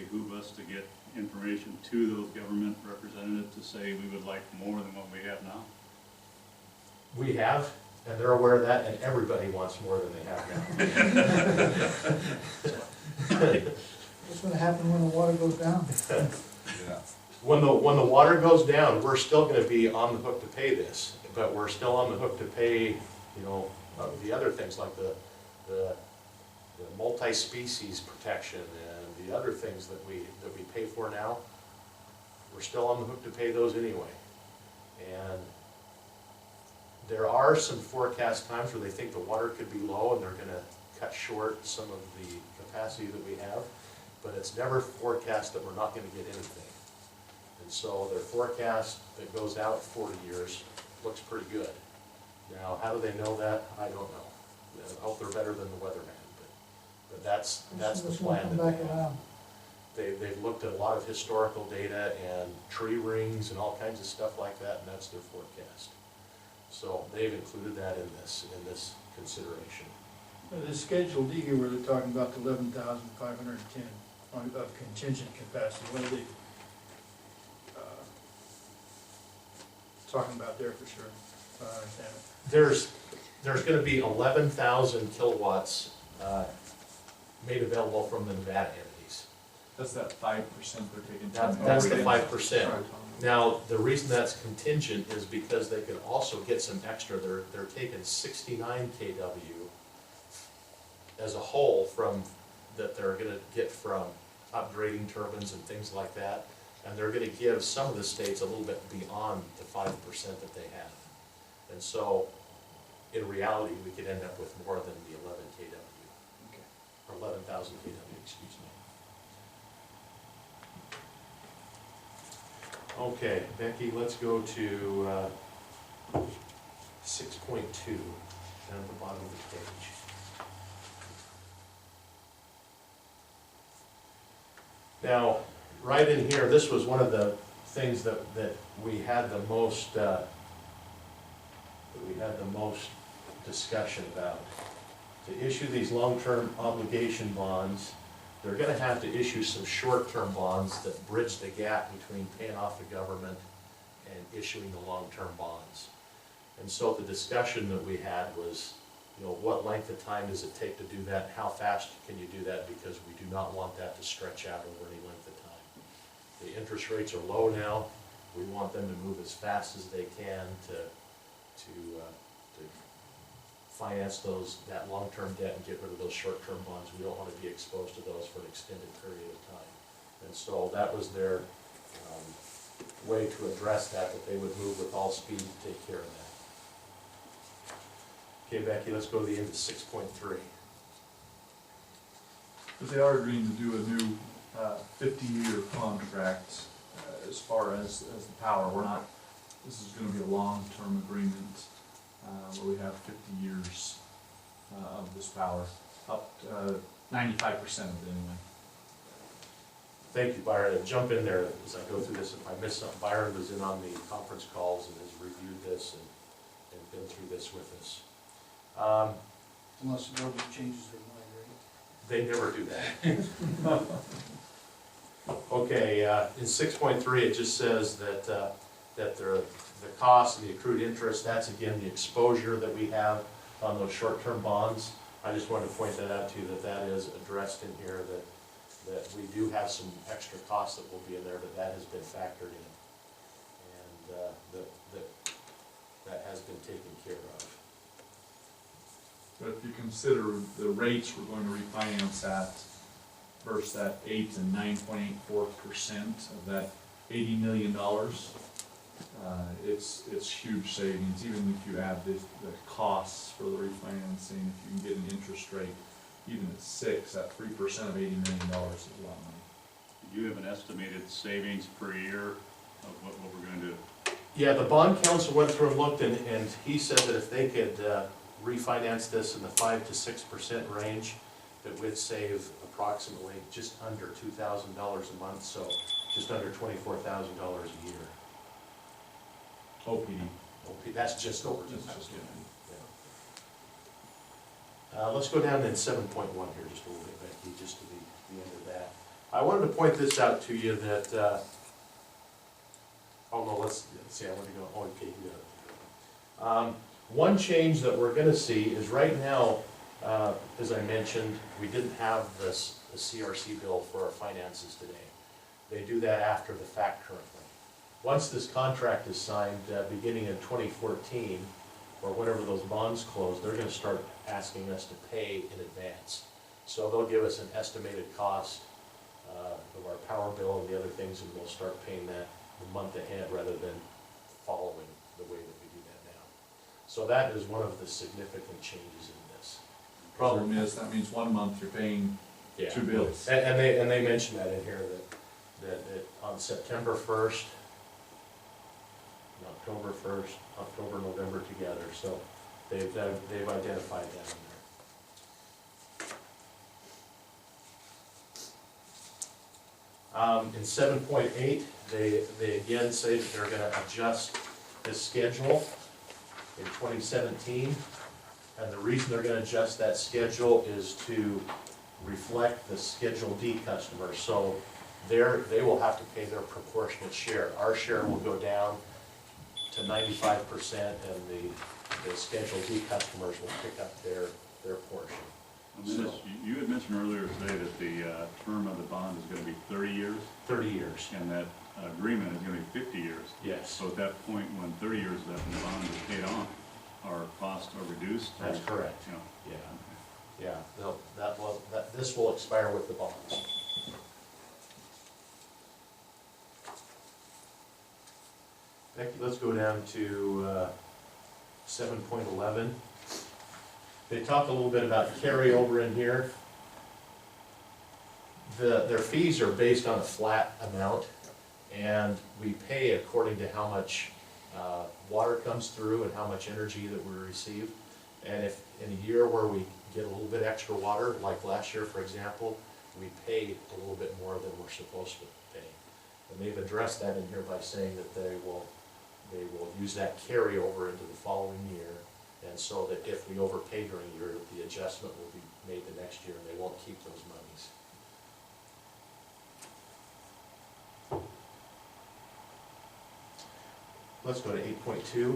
behoove us to get information to those government representatives to say we would like more than what we have now? We have, and they're aware of that, and everybody wants more than they have now. What's gonna happen when the water goes down? Yeah. When the water goes down, we're still gonna be on the hook to pay this, but we're still on the hook to pay, you know, the other things like the multi-species protection and the other things that we pay for now. We're still on the hook to pay those anyway. And there are some forecast times where they think the water could be low and they're gonna cut short some of the capacity that we have, but it's never forecast that we're not gonna get anything. And so their forecast that goes out 40 years looks pretty good. Now, how do they know that? I don't know. I hope they're better than the weatherman, but that's the plan that they have. They've looked at a lot of historical data and tree rings and all kinds of stuff like that, and that's their forecast. So they've included that in this consideration. The Schedule D here where they're talking about the 11,510 of contingent capacity, what are they talking about there for sure? I understand it. There's going to be 11,000 kilowatts made available from the Nevada entities. That's that 5% they're taking. That's the 5%. Now, the reason that's contingent is because they could also get some extra. They're taking 69 kW as a whole that they're going to get from upgrading turbines and things like that. And they're going to give some of the states a little bit beyond the 5% that they have. And so, in reality, we could end up with more than the 11 kW, Okay. or 11,000 kW, excuse me. Okay, Becky, let's go to 6.2, down at the bottom of the page. Now, right in here, this was one of the things that we had the most discussion about. To issue these long-term obligation bonds, they're going to have to issue some short-term bonds that bridge the gap between paying off the government and issuing the long-term bonds. And so the discussion that we had was, you know, what length of time does it take to do that? How fast can you do that? Because we do not want that to stretch out over any length of time. The interest rates are low now. We want them to move as fast as they can to finance that long-term debt and get rid of those short-term bonds. We don't want to be exposed to those for an extended period of time. And so that was their way to address that they would move with all speed to take care of that. Okay, Becky, let's go to the end of 6.3. But they are agreeing to do a new 50-year contract as far as the power. This is going to be a long-term agreement where we have 50 years of this power, up 95% of it anyway. Thank you, Byron. I'll jump in there as I go through this. If I miss something, Byron was in on the conference calls and has reviewed this and been through this with us. Unless the government changes their mind, right? They never do that. Okay, in 6.3 it just says that the cost and the accrued interest, that's again the exposure that we have on those short-term bonds. I just wanted to point that out to you, that is addressed in here, that we do have some extra costs that will be in there, but that has been factored in. And that has been taken care of. But if you consider the rates we're going to refinance at versus that 8 and 9.84% of that $80 million, it's huge savings. Even if you add the costs for the refinancing, if you can get an interest rate even at 6, at 3% of $80 million is a lot of money. Do you have an estimated savings per year of what we're going to do? Yeah, the bond council went through and looked, and he said that if they could refinance this in the 5 to 6% range, that would save approximately just under $2,000 a month, so just under $24,000 a year. OPD. That's just over. Just Let's go down to 7.1 here just a little bit, Becky, just to the end of that. I wanted to point this out to you that, oh no, let's see, I want to go, oh, okay, you got it. One change that we're gonna see is right now, as I mentioned, we didn't have the CRC bill for our finances today. They do that after the fact currently. Once this contract is signed, beginning in 2014, or whenever those bonds close, they're gonna start asking us to pay in advance. So they'll give us an estimated cost of our power bill and the other things, and we'll start paying that the month ahead rather than following the way that we do that now. So that is one of the significant changes in this. Problem is, that means 1 month you're paying Yeah. 2 bills. And they mentioned that in here, that on September 1st, and October 1st, October, November together, so they've identified that in there. In 7.8, they again say that they're gonna adjust the schedule in 2017. And the reason they're gonna adjust that schedule is to reflect the Schedule D customers. So they will have to pay their proportionate share. Our share will go down to 95%, and the Schedule D customers will pick up their portion. Dennis, you had mentioned earlier today that the term of the bond is gonna be 30 years, 30 years. and that agreement is gonna be 50 years. Yes, So at that point, when 30 years left and the bond is paid off, our costs are reduced? or- that's correct. Yeah. Yeah, yeah. This will expire with the bonds. Becky, let's go down to 7.11. They talk a little bit about carryover in here. Their fees are based on a flat amount, and we pay according to how much water comes through and how much energy that we receive. And if in a year where we get a little bit extra water, like last year, for example, we pay a little bit more than we're supposed to pay. And they've addressed that in here by saying that they will use that carryover into the following year. And so that if we overpay during a year, the adjustment will be made the next year, and they won't keep those monies. Let's go to 8.2.